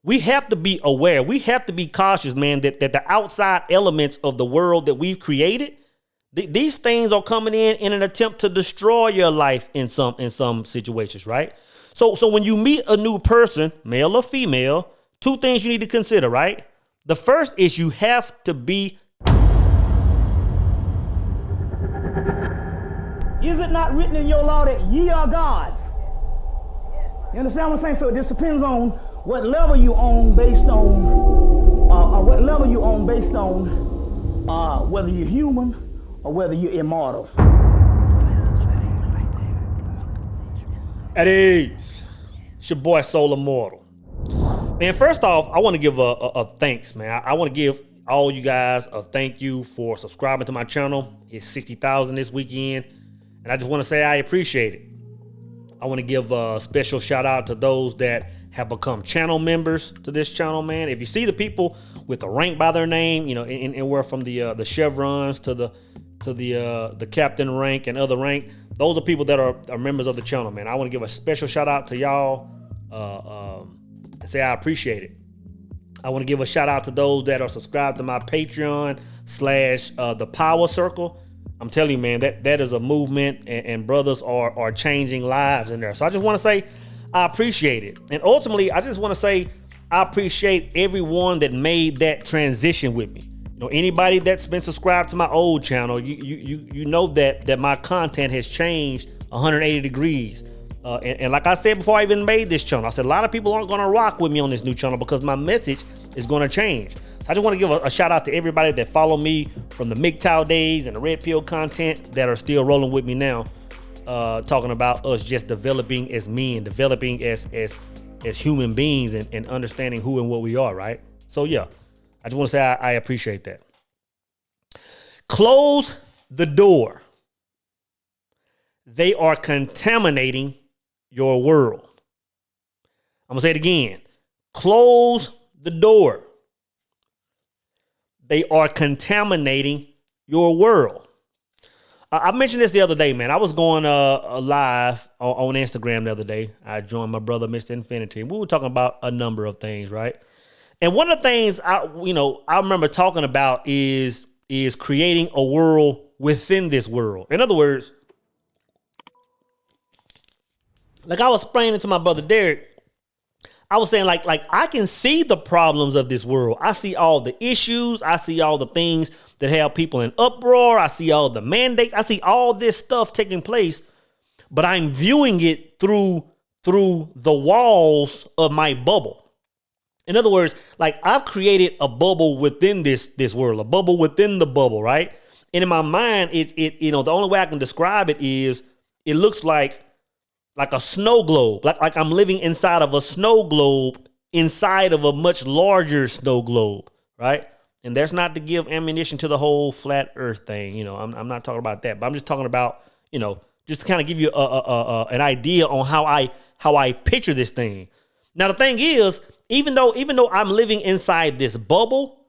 we have to be aware. We have to be cautious, man, that the outside elements of the world that we've created, these things are coming in an attempt to destroy your life in some situations, right? So when you meet a new person, male or female, two things you need to consider, right? The first is you have to be. Is it not written in your law that ye are gods? You understand what I'm saying? So it just depends on what level you on based on, whether you're human or whether you're immortal. At ease. It's your boy Soul Immortal. Man, first off, I want to give a thanks, man. I want to give all you guys a thank you for subscribing to my channel. It's 60,000 this weekend. And I just want to say I appreciate it. I want to give a special shout out to those that have become channel members to this channel, man. If you see the people with a rank by their name, you know, anywhere from the chevrons to the captain rank and other rank, those are people that are members of the channel, man. I want to give a special shout out to y'all and say I appreciate it. I want to give a shout out to those that are subscribed to my Patreon / the Power Circle. I'm telling you, man, that is a movement, and brothers are changing lives in there. So I just want to say I appreciate it. And ultimately, I just want to say I appreciate everyone that made that transition with me. You know, anybody that's been subscribed to my old channel, you know that my content has changed 180 degrees. And like I said before I even made this channel, I said a lot of people aren't going to rock with me on this new channel because my message is going to change. So I just want to give a shout out to everybody that follow me from the MGTOW days and the Red Pill content that are still rolling with me now, talking about us just developing as men, developing as human beings and understanding who and what we are, right? So yeah, I just want to say I appreciate that. Close the door. They are contaminating your world. I'm going to say it again. Close the door. They are contaminating your world. I mentioned this the other day, man. I was going live on Instagram the other day. I joined my brother, Mr. Infinity. We were talking about a number of things, right? And one of the things I remember talking about is creating a world within this world. In other words, like I was explaining to my brother Derek, I was saying like I can see the problems of this world. I see all the issues. I see all the things that have people in uproar. I see all the mandates. I see all this stuff taking place, but I'm viewing it through the walls of my bubble. In other words, like I've created a bubble within this world, a bubble within the bubble, right? And in my mind, the only way I can describe it is it looks like a snow globe, like I'm living inside of a snow globe inside of a much larger snow globe, right? And that's not to give ammunition to the whole flat earth thing. You know, I'm not talking about that, but I'm just talking about, just to kind of give you an idea on how I picture this thing. Now, the thing is, even though I'm living inside this bubble,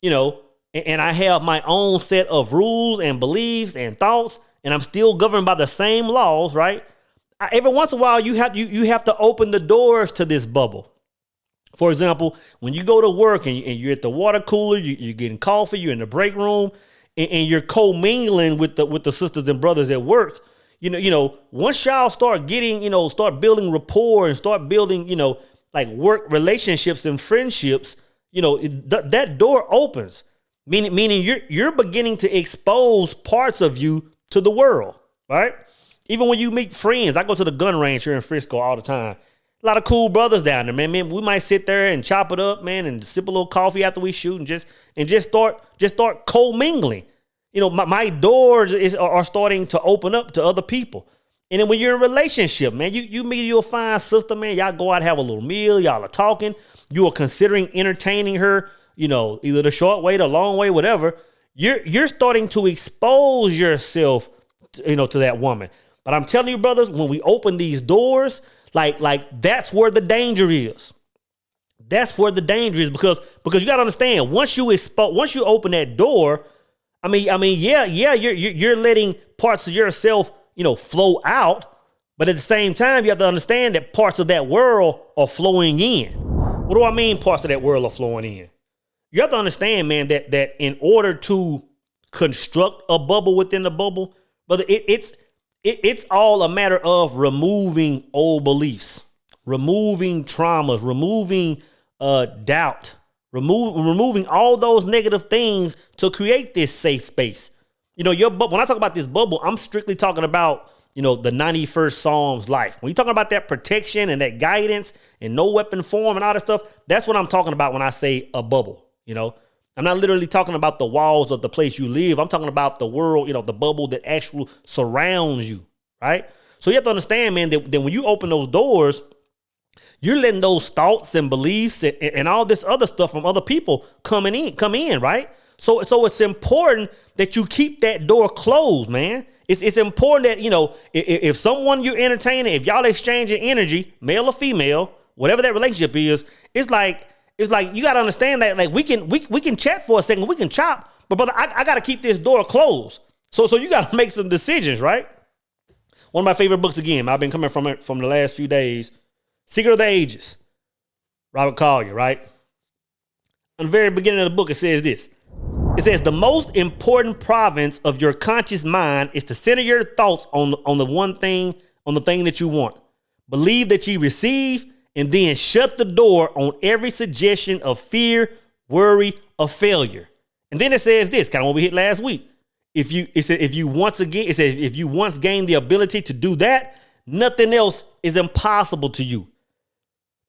and I have my own set of rules and beliefs and thoughts, and I'm still governed by the same laws, right? Every once in a while, you have to open the doors to this bubble. For example, when you go to work and you're at the water cooler, you're getting coffee, you're in the break room, and you're co-mingling with the sisters and brothers at work. Once y'all start start building rapport and start building, like work relationships and friendships, that door opens. Meaning you're beginning to expose parts of you to the world, right? Even when you meet friends, I go to the gun range here in Frisco all the time. A lot of cool brothers down there, man. We might sit there and chop it up, man, and sip a little coffee after we shoot, and just start co-mingling. My doors are starting to open up to other people. And then when you're in a relationship, man, you meet your fine sister, man. Y'all go out and have a little meal. Y'all are talking. You are considering entertaining her, either the short way, the long way, whatever. You're starting to expose yourself, to that woman. But I'm telling you, brothers, when we open these doors, like that's where the danger is. That's where the danger is because you got to understand, once you open that door, you're letting parts of yourself, flow out. But at the same time, you have to understand that parts of that world are flowing in. What do I mean parts of that world are flowing in? You have to understand, man, that in order to construct a bubble within the bubble, brother, it's all a matter of removing old beliefs, removing traumas, removing doubt, removing all those negative things to create this safe space. You know, when I talk about this bubble, I'm strictly talking about, you know, the 91st Psalms life. When you're talking about that protection and that guidance and no weapon form and all that stuff, that's what I'm talking about when I say a bubble. You know, I'm not literally talking about the walls of the place you live. I'm talking about the world, you know, the bubble that actually surrounds you, right? So you have to understand, man, that when you open those doors, you're letting those thoughts and beliefs and all this other stuff from other people come in, right? So it's important that you keep that door closed, man. It's important that, you know, if someone you're entertaining, if y'all exchanging energy, male or female, whatever that relationship is, it's like you got to understand that, like, we can chat for a second, we can chop, but brother, I got to keep this door closed. So you got to make some decisions, right? One of my favorite books, again, I've been coming from it from the last few days, Secret of the Ages, Robert Collier, right? In the very beginning of the book, it says this. It says, the most important province of your conscious mind is to center your thoughts on the thing that you want. Believe that you receive, and then shut the door on every suggestion of fear, worry, or failure. And then it says this, kind of what we hit last week. If you once gain the ability to do that, nothing else is impossible to you.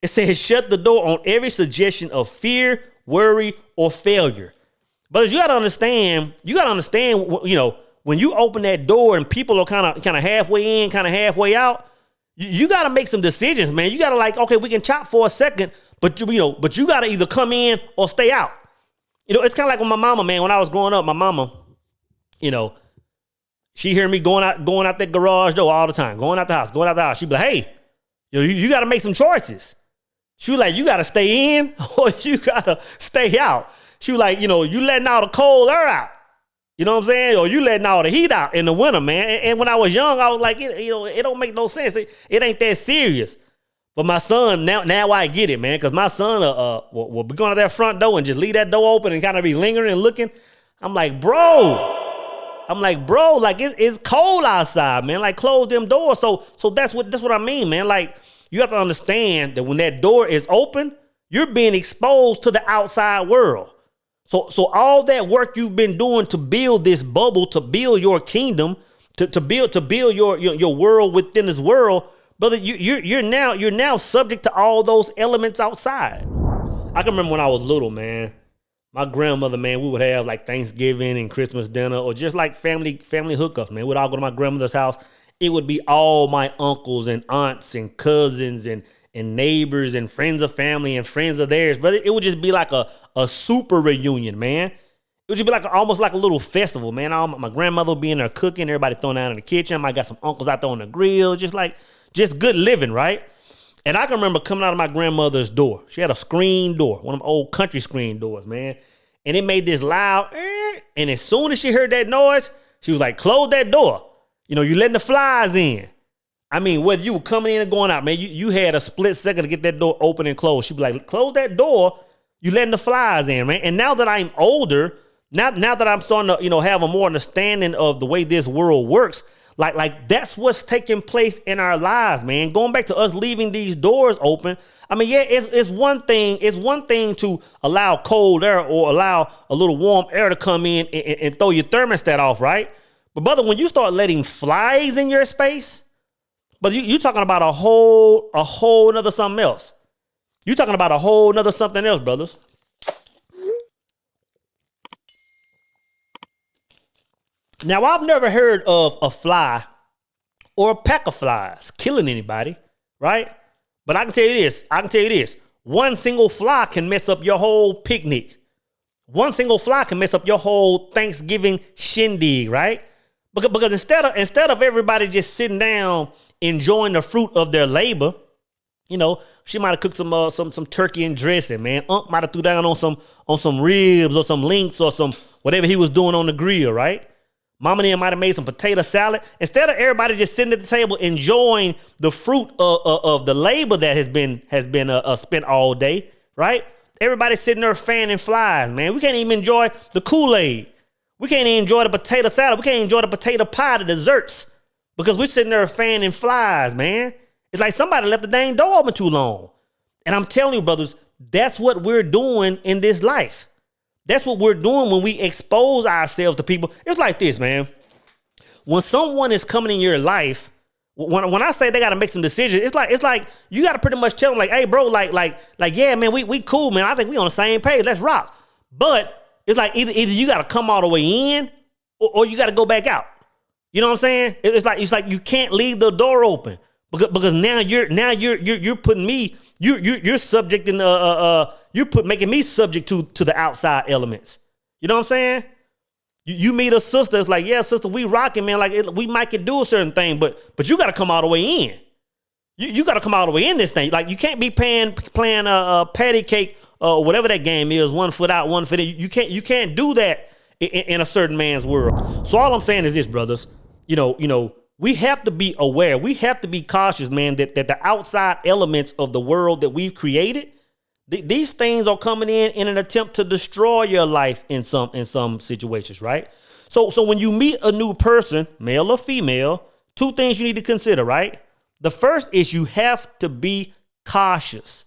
It says, shut the door on every suggestion of fear, worry, or failure. But you got to understand, you know, when you open that door and people are kind of halfway in, kind of halfway out, you got to make some decisions, man. You got to, like, okay, we can chop for a second, but you got to either come in or stay out. You know, it's kind of like with my mama, man. When I was growing up, my mama, you know, she hear me going out that garage door all the time, going out the house. She'd be like, hey, you got to make some choices. She was like, you got to stay in or you got to stay out. She was like, you letting all the cold air out. You know what I'm saying? Or you letting all the heat out in the winter, man. And when I was young, I was like, it don't make no sense. It ain't that serious. But my son, now I get it, man. Because my son will be going to that front door and just leave that door open and kind of be lingering and looking. I'm like, bro, like it's cold outside, man. Like, close them doors. So that's what I mean, man. Like, you have to understand that when that door is open, you're being exposed to the outside world. So all that work you've been doing to build this bubble, to build your kingdom, to build your world within this world, brother, you're now subject to all those elements outside. I can remember when I was little, man. My grandmother, man, we would have like Thanksgiving and Christmas dinner, or just like family hookups, man. We'd all go to my grandmother's house. It would be all my uncles and aunts and cousins and neighbors and friends of family and friends of theirs, brother. It would just be like a super reunion, man. It would just be like almost like a little festival, man. My grandmother would be in there cooking, everybody throwing down in the kitchen. I got some uncles out there on the grill, just good living, right? And I can remember coming out of my grandmother's door. She had a screen door, one of them old country screen doors, man. And it made this loud, and as soon as she heard that noise, she was like, close that door. You letting the flies in. I mean, whether you were coming in and going out, man, you had a split second to get that door open and closed. She'd be like, close that door. You letting the flies in, man. And now that I'm older, now that I'm starting to, have a more understanding of the way this world works, like that's what's taking place in our lives, man. Going back to us leaving these doors open. I mean, yeah, it's one thing. It's one thing to allow cold air or allow a little warm air to come in and throw your thermostat off, right? But brother, when you start letting flies in your space, but you talking about a whole nother something else. You talking about a whole nother something else, brothers. Now, I've never heard of a fly or a pack of flies killing anybody, right? But I can tell you this. One single fly can mess up your whole picnic. One single fly can mess up your whole Thanksgiving shindig, right? Because instead of everybody just sitting down enjoying the fruit of their labor, she might have cooked some turkey and dressing, man. Unc might have threw down on some ribs or some links or some whatever he was doing on the grill, right? Mama and them might have made some potato salad. Instead of everybody just sitting at the table enjoying the fruit of the labor that has been spent all day, right? Everybody's sitting there fanning flies, man. We can't even enjoy the Kool-Aid. We can't even enjoy the potato salad. We can't enjoy the potato pie, the desserts, because we're sitting there fanning flies, man. It's like somebody left the dang door open too long. And I'm telling you, brothers, that's what we're doing in this life. That's what we're doing when we expose ourselves to people. It's like this, man. When someone is coming in your life, when I say they got to make some decisions, it's like you got to pretty much tell them, like, hey, bro, like, yeah, man, we cool, man. I think we on the same page. Let's rock. But it's like either you got to come all the way in or you got to go back out. You know what I'm saying? It's like you can't leave the door open because now you're putting me you're subjecting making me subject to the outside elements. You know what I'm saying? You meet a sister, it's like, yeah, sister, we rocking, man. Like we might could do a certain thing, but you got to come all the way in. You got to come all the way in this thing. Like you can't be playing a patty cake or whatever that game is, 1 foot out, 1 foot in. You can't do that in a certain man's world. So all I'm saying is this, brothers. You know, we have to be aware. We have to be cautious, man, that the outside elements of the world that we've created, these things are coming in an attempt to destroy your life in some situations, right? So when you meet a new person, male or female, 2 things you need to consider, right? The first is you have to be cautious.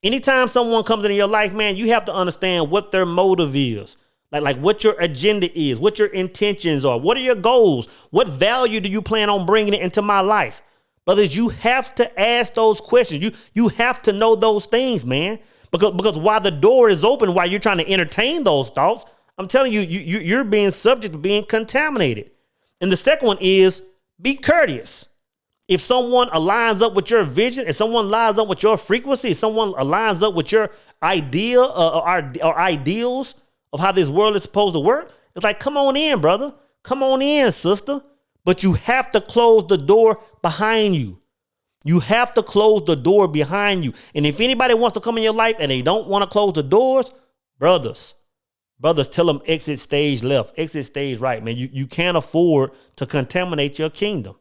Anytime someone comes into your life, man, you have to understand what their motive is. Like what your agenda is, what your intentions are, what are your goals, what value do you plan on bringing into my life? Brothers, you have to ask those questions. You have to know those things, man, because while the door is open, while you're trying to entertain those thoughts, I'm telling you, you're being subject to being contaminated. And the second one is be courteous. If someone aligns up with your vision, if someone lines up with your frequency, if someone aligns up with your idea or ideals of how this world is supposed to work, it's like, come on in, brother. Come on in, sister. But you have to close the door behind you. You have to close the door behind you. And if anybody wants to come in your life and they don't want to close the doors, brothers, tell them exit stage left, exit stage right, man. You can't afford to contaminate your kingdom.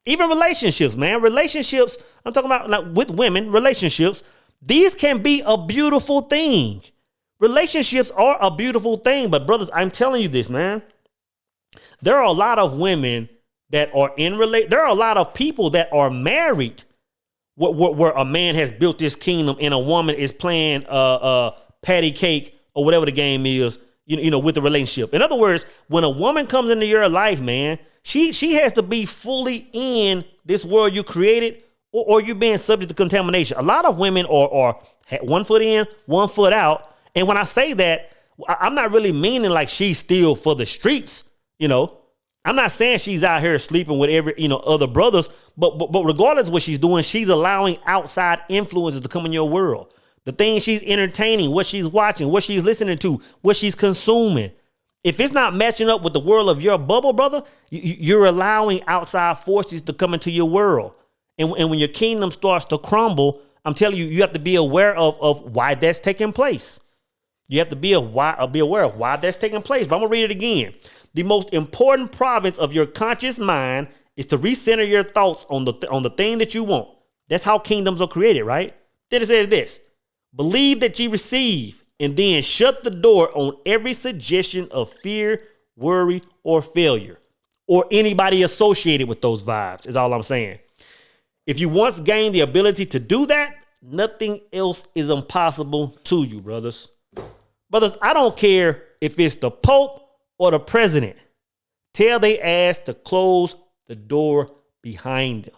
Even relationships, man. Relationships, I'm talking about like with women, relationships, these can be a beautiful thing. Relationships are a beautiful thing, but brothers, I'm telling you this, man. There are a lot of women that are there are a lot of people that are married where a man has built this kingdom and a woman is playing patty cake or whatever the game is, you know, with the relationship. In other words, when a woman comes into your life, man, she has to be fully in this world you created or you're being subject to contamination. A lot of women are 1 foot in, 1 foot out. And when I say that, I'm not really meaning like she's still for the streets, you know. I'm not saying she's out here sleeping with other brothers, but regardless of what she's doing, she's allowing outside influences to come in your world. The things she's entertaining, what she's watching, what she's listening to, what she's consuming. If it's not matching up with the world of your bubble, brother, you're allowing outside forces to come into your world. And when your kingdom starts to crumble, I'm telling you, you have to be aware of why that's taking place. You have to be aware of why that's taking place. But I'm going to read it again. The most important province of your conscious mind is to recenter your thoughts on the thing that you want. That's how kingdoms are created, right? Then it says this: believe that you receive, and then shut the door on every suggestion of fear, worry, or failure, or anybody associated with those vibes, is all I'm saying. If you once gain the ability to do that, nothing else is impossible to you, brothers. Brothers, I don't care if it's the Pope or the president. Tell they ass to close the door behind them.